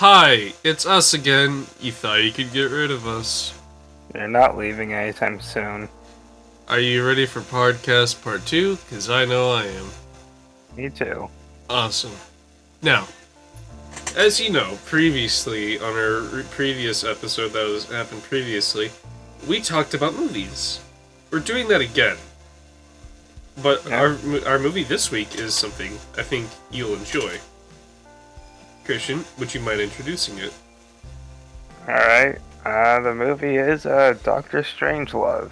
Hi, it's us again. You thought you could get rid of us. You're not leaving anytime soon. Are you ready for podcast part 2? Because I know I am. Me too. Awesome. Now, as you know, previously, on our previous episode that was happened previously, we talked about movies. We're doing that again. But Yeah. our movie this week is something I think you'll enjoy. Christian, would you mind introducing it? Alright. The movie is Doctor Strangelove.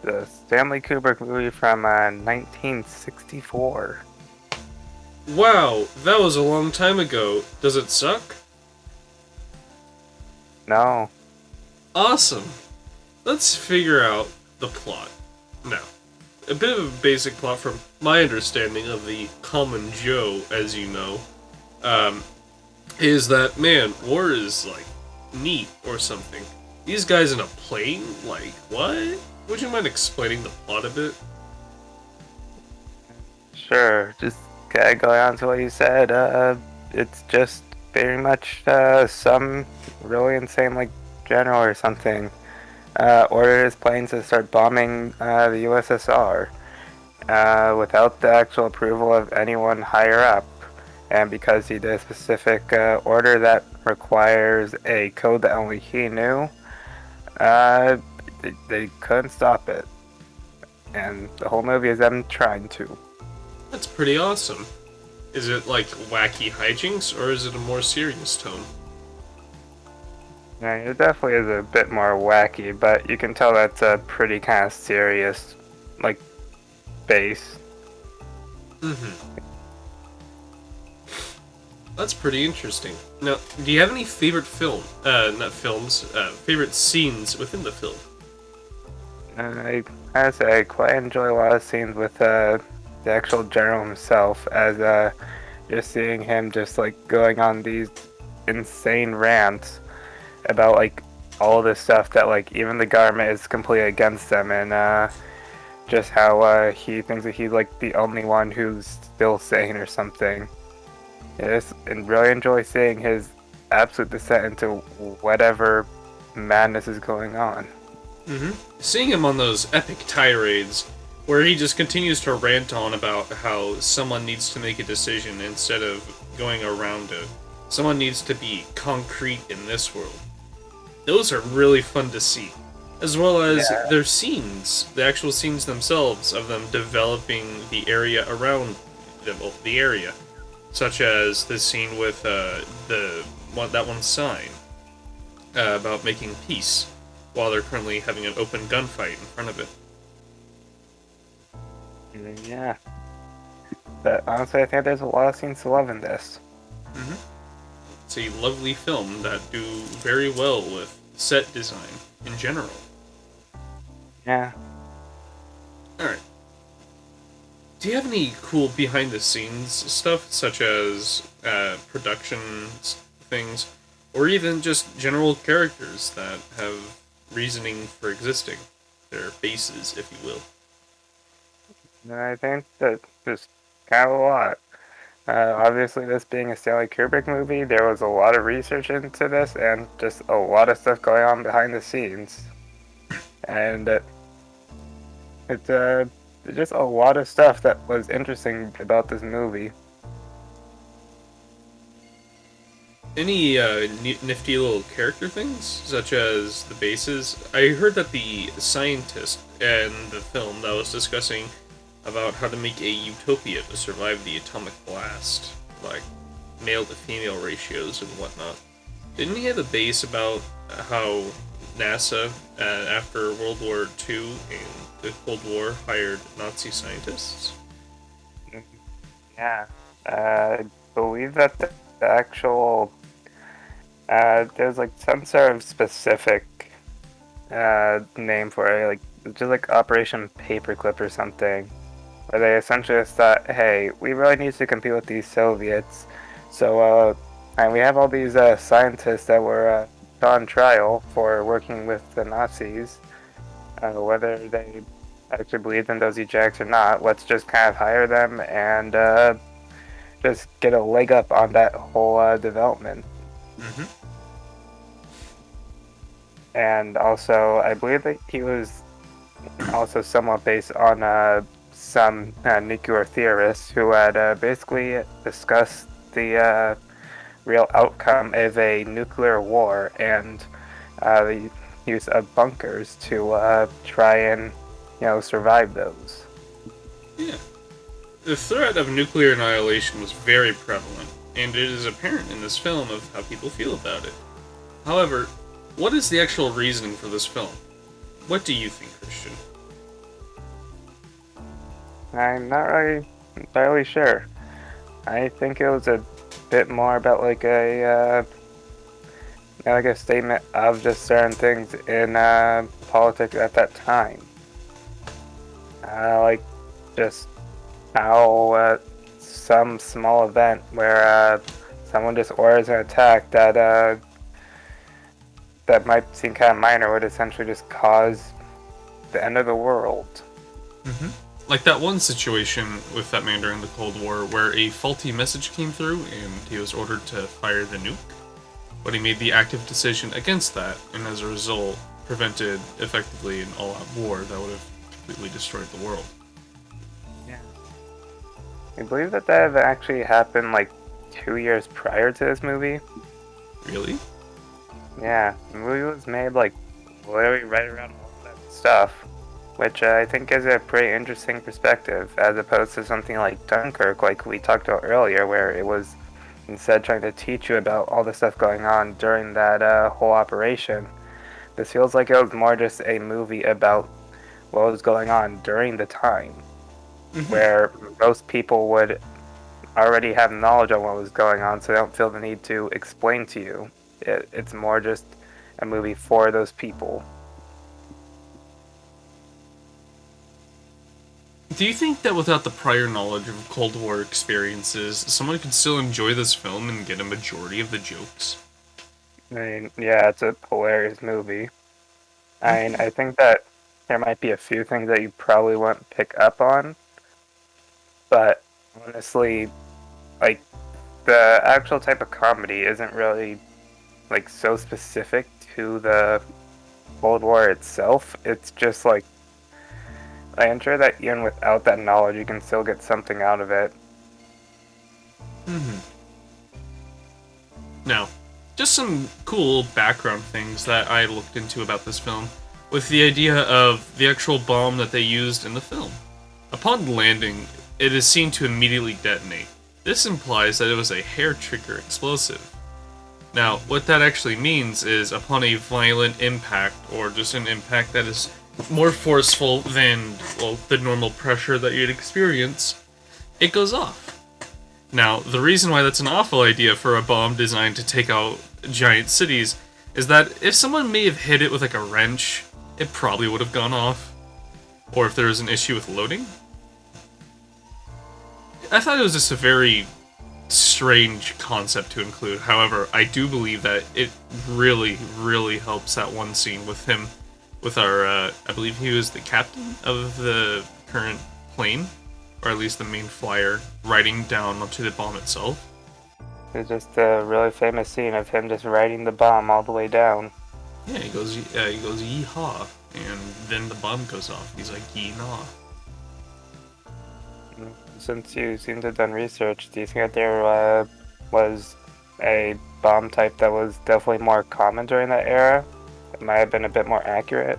The Stanley Kubrick movie from 1964. Wow, that was a long time ago. Does it suck? No. Awesome. Let's figure out the plot. Now, a bit of a basic plot from my understanding of the common Joe, as you know, is that, man, war is, like, neat or something. These guys in a plane? Like, what? Would you mind explaining the plot a bit? Sure. Just going on to what you said. It's just very much some really insane, like, general or something. Ordered his planes to start bombing the USSR without the actual approval of anyone higher up. And because he did a specific order that requires a code that only he knew, uh, they couldn't stop it. And the whole movie is them trying to. That's pretty awesome. Is it like wacky hijinks, or is it a more serious tone? Yeah, it definitely is a bit more wacky, but you can tell that's a pretty kind of serious, like, base. Mm-hmm. That's pretty interesting. Now, do you have any favorite favorite scenes within the film? I say I quite enjoy a lot of scenes with the actual general himself, as just seeing him just like going on these insane rants about like all this stuff that like even the government is completely against them, and just how he thinks that he's like the only one who's still sane or something. Yes, and really enjoy seeing his absolute descent into whatever madness is going on. Mm-hmm. Seeing him on those epic tirades, where he just continues to rant on about how someone needs to make a decision instead of going around it. Someone needs to be concrete in this world. Those are really fun to see. As well as their scenes, the actual scenes themselves of them developing the area around the area. Such as this scene with that one sign about making peace, while they're currently having an open gunfight in front of it. Yeah. But honestly, I think there's a lot of scenes to love in this. Mm-hmm. It's a lovely film that do very well with set design in general. Yeah. Alright. Do you have any cool behind the scenes stuff, such as production things, or even just general characters that have reasoning for existing? Their bases, if you will. And I think that there's kind of a lot. Obviously, this being a Stanley Kubrick movie, there was a lot of research into this and just a lot of stuff going on behind the scenes. And it's just a lot of stuff that was interesting about this movie. Any nifty little character things, such as the bases? I heard that the scientist in the film that was discussing about how to make a utopia to survive the atomic blast, like male to female ratios and whatnot. Didn't he have a base about how NASA, after World War II and the Cold War, hired Nazi scientists? Yeah. I believe that the actual there's like some sort of specific name for it, like just like Operation Paperclip or something, where they essentially just thought, hey, we really need to compete with these Soviets, so and we have all these scientists that were on trial for working with the Nazis, whether they actually believed in those ejects or not. Let's just kind of hire them and just get a leg up on that whole development. Hmm. And also, I believe that he was also somewhat based on some nuclear theorists who had basically discussed the real outcome of a nuclear war and the use of bunkers to try and survive those. Yeah. The threat of nuclear annihilation was very prevalent, and it is apparent in this film of how people feel about it. However, what is the actual reasoning for this film? What do you think, Christian? I'm not really entirely sure. I think it was a bit more about like a statement of just certain things in politics at that time. Like just how some small event where someone just orders an attack that might seem kind of minor would essentially just cause the end of the world. Mm-hmm. Like that one situation with that man during the Cold War where a faulty message came through and he was ordered to fire the nuke, but he made the active decision against that, and as a result, prevented effectively an all-out war that would have completely destroyed the world. Yeah. I believe that actually happened like 2 years prior to this movie. Really? Yeah, the movie was made like literally right around all that stuff, which I think is a pretty interesting perspective as opposed to something like Dunkirk, like we talked about earlier, where it was instead trying to teach you about all the stuff going on during that whole operation. This feels like it was more just a movie about what was going on during the time, Mm-hmm. where most people would already have knowledge on what was going on, so they don't feel the need to explain to you. It's more just a movie for those people. Do you think that without the prior knowledge of Cold War experiences, someone could still enjoy this film and get a majority of the jokes? I mean, yeah, it's a hilarious movie. I think that there might be a few things that you probably won't pick up on, but honestly, like the actual type of comedy isn't really like so specific to the Cold War itself. It's just like I'm sure that even without that knowledge, you can still get something out of it. Mm-hmm. Now, just some cool background things that I looked into about this film, with the idea of the actual bomb that they used in the film. Upon landing, it is seen to immediately detonate. This implies that it was a hair trigger explosive. Now, what that actually means is upon a violent impact, or just an impact that is more forceful than, well, the normal pressure that you'd experience, it goes off. Now, the reason why that's an awful idea for a bomb designed to take out giant cities is that if someone may have hit it with like a wrench, it probably would have gone off. Or if there was an issue with loading. I thought it was just a very strange concept to include. However, I do believe that it really, really helps that one scene with him, with our, I believe he was the captain of the current plane, or at least the main flyer, riding down onto the bomb itself. It's just a really famous scene of him just riding the bomb all the way down. Yeah, he goes yeehaw, and then the bomb goes off. He's like yee-naw. Since you seem to have done research, do you think that there was a bomb type that was definitely more common during that era? It might have been a bit more accurate.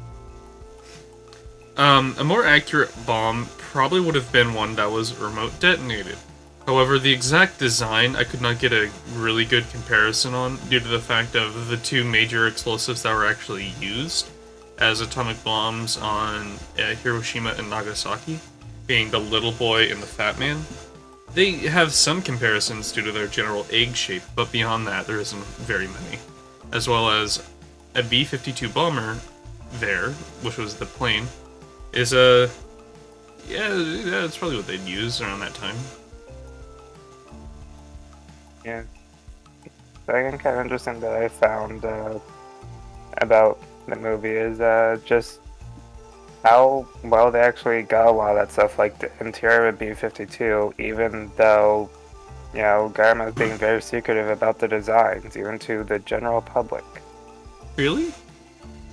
A more accurate bomb probably would have been one that was remote detonated. However, the exact design I could not get a really good comparison on due to the fact of the two major explosives that were actually used as atomic bombs on Hiroshima and Nagasaki, being the little boy and the fat man. They have some comparisons due to their general egg shape, but beyond that, there isn't very many. As well as a B-52 bomber there, which was the plane, is a... yeah, that's probably what they'd use around that time. Yeah. Second kind of interesting that I found about the movie is just how well they actually got a lot of that stuff, like the interior of B-52, even though government was being very secretive about the designs, even to the general public. Really?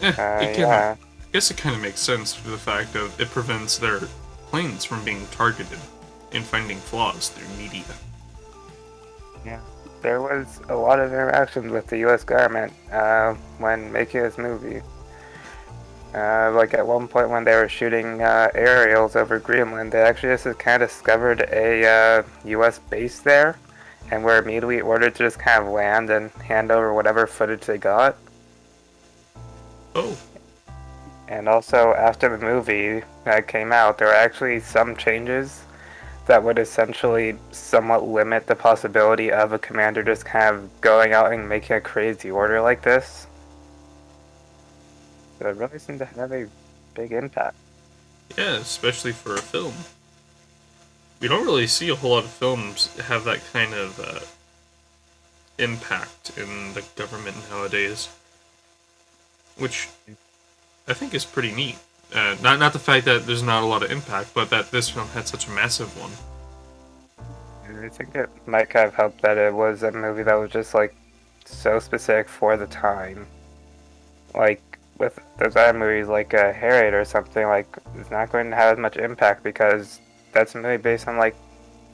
I Yeah. guess it kind of makes sense for the fact of it prevents their planes from being targeted and finding flaws through media. Yeah. There was a lot of interactions with the U.S. government when making this movie. Like at one point when they were shooting aerials over Greenland, they actually just kind of discovered a U.S. base there, and were immediately ordered to just kind of land and hand over whatever footage they got. Oh, And also, after the movie came out, there were actually some changes that would essentially somewhat limit the possibility of a commander just kind of going out and making a crazy order like this. So it really seemed to have a big impact. yeah, especially for a film. We don't really see a whole lot of films have that kind of impact in the government nowadays, which I think is pretty neat. Not the fact that there's not a lot of impact, but that this film had such a massive one. And I think it might kind of help that it was a movie that was just like so specific for the time. Like with those other movies like Harriet or something, like it's not going to have as much impact because that's a movie based on like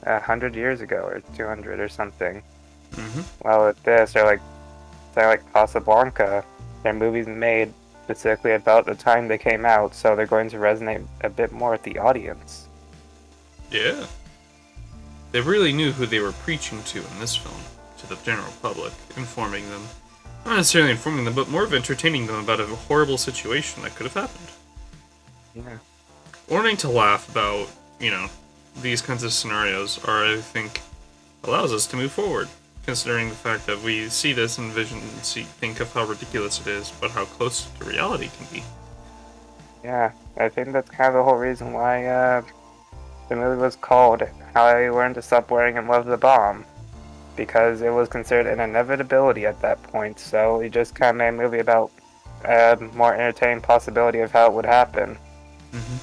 100 years ago or 200 or something. Mm-hmm. While with this, or like say like Casablanca, they're movies made specifically about the time they came out, so they're going to resonate a bit more with the audience. Yeah. They really knew who they were preaching to in this film, to the general public, informing them. Not necessarily informing them, but more of entertaining them about a horrible situation that could have happened. Yeah. Learning to laugh about, these kinds of scenarios are, I think, allows us to move forward. Considering the fact that we see this and think of how ridiculous it is, but how close to reality can be. Yeah, I think that's kind of the whole reason why the movie was called How I Learned to Stop Worrying and Love the Bomb. Because it was considered an inevitability at that point, so we just kind of made a movie about a more entertaining possibility of how it would happen. Mm-hmm.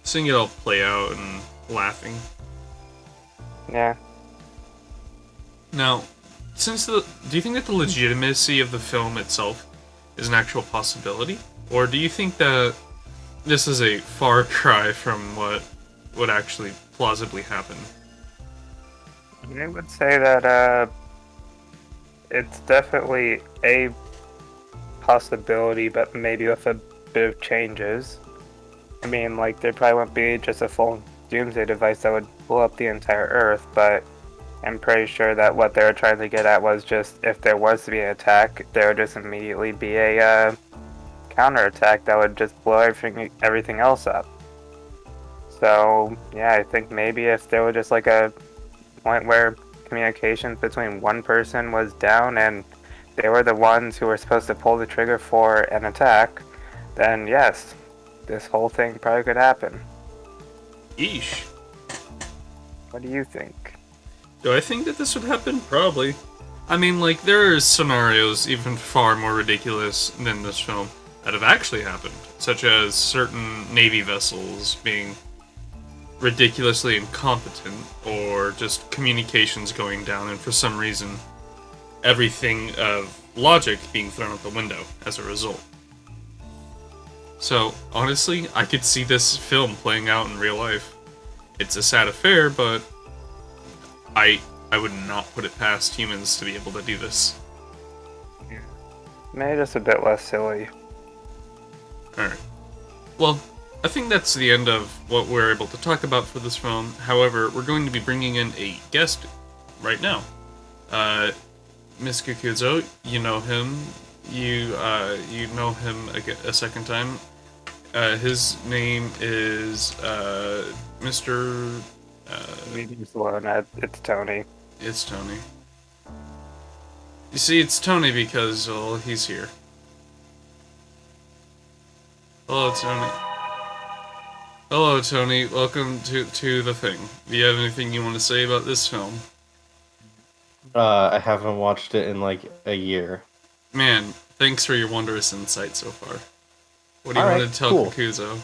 Seeing it all play out and laughing. Yeah. Now, do you think that the legitimacy of the film itself is an actual possibility? Or do you think that this is a far cry from what would actually plausibly happen? I would say that it's definitely a possibility, but maybe with a bit of changes. I mean, like, there probably won't be just a full doomsday device that would blow up the entire Earth, but I'm pretty sure that what they were trying to get at was just if there was to be an attack, there would just immediately be a counterattack that would just blow everything else up. So, yeah, I think maybe if there was just like a point where communications between one person was down and they were the ones who were supposed to pull the trigger for an attack, then yes, this whole thing probably could happen. Yeesh. What do you think? Do I think that this would happen? Probably. I mean, like, there are scenarios even far more ridiculous than this film that have actually happened, such as certain Navy vessels being ridiculously incompetent, or just communications going down, and for some reason, everything of logic being thrown out the window as a result. So, honestly, I could see this film playing out in real life. It's a sad affair, but I would not put it past humans to be able to do this. Maybe just a bit less silly. Alright. Well, I think that's the end of what we're able to talk about for this film. However, we're going to be bringing in a guest right now. Miss Kukuzo, you know him. You know him a second time. His name is Mr. Maybe just alone. It's Tony. It's Tony. You see, it's Tony because, well, he's here. Hello, Tony. Hello, Tony. Welcome to the thing. Do you have anything you want to say about this film? I haven't watched it in like a year. Man, thanks for your wondrous insight so far. What do you Alright, want to tell cool. Kakuzo?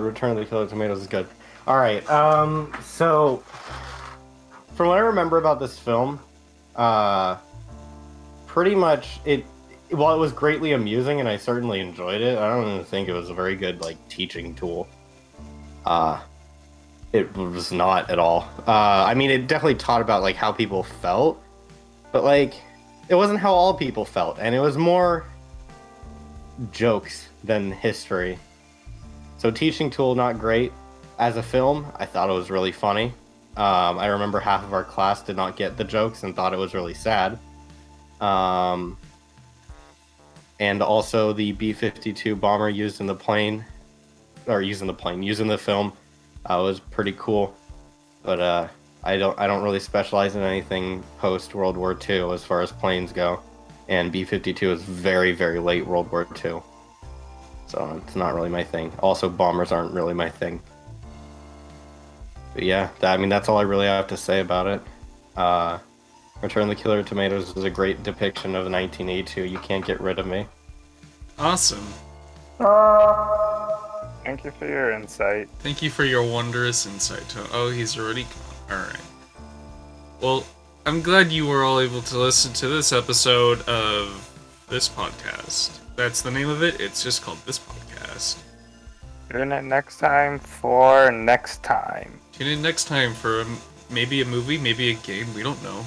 Return of the Killer Tomatoes is good. All right. So from what I remember about this film, uh, pretty much it. While it was greatly amusing and I certainly enjoyed it, I don't even think it was a very good like teaching tool. Uh, it was not at all. I mean, it definitely taught about like how people felt, but like it wasn't how all people felt, and it was more jokes than history. So teaching tool not great. As a film, I thought it was really funny. I remember half of our class did not get the jokes and thought it was really sad. Um, and also the B-52 bomber used in the plane, using the film, was pretty cool. But I don't really specialize in anything post World War II as far as planes go, and B-52 is very very late World War II, so it's not really my thing. Also, bombers aren't really my thing. But yeah, I mean that's all I really have to say about it. Uh, Return of the Killer Tomatoes is a great depiction of 1982. You can't get rid of me. Awesome. Thank you for your insight. Thank you for your wondrous insight. Oh, he's already gone. Alright. Well, I'm glad you were all able to listen to this episode of this podcast. That's the name of it. It's just called This Podcast. Tune in next time for next time. Tune in next time for maybe a movie, maybe a game. We don't know.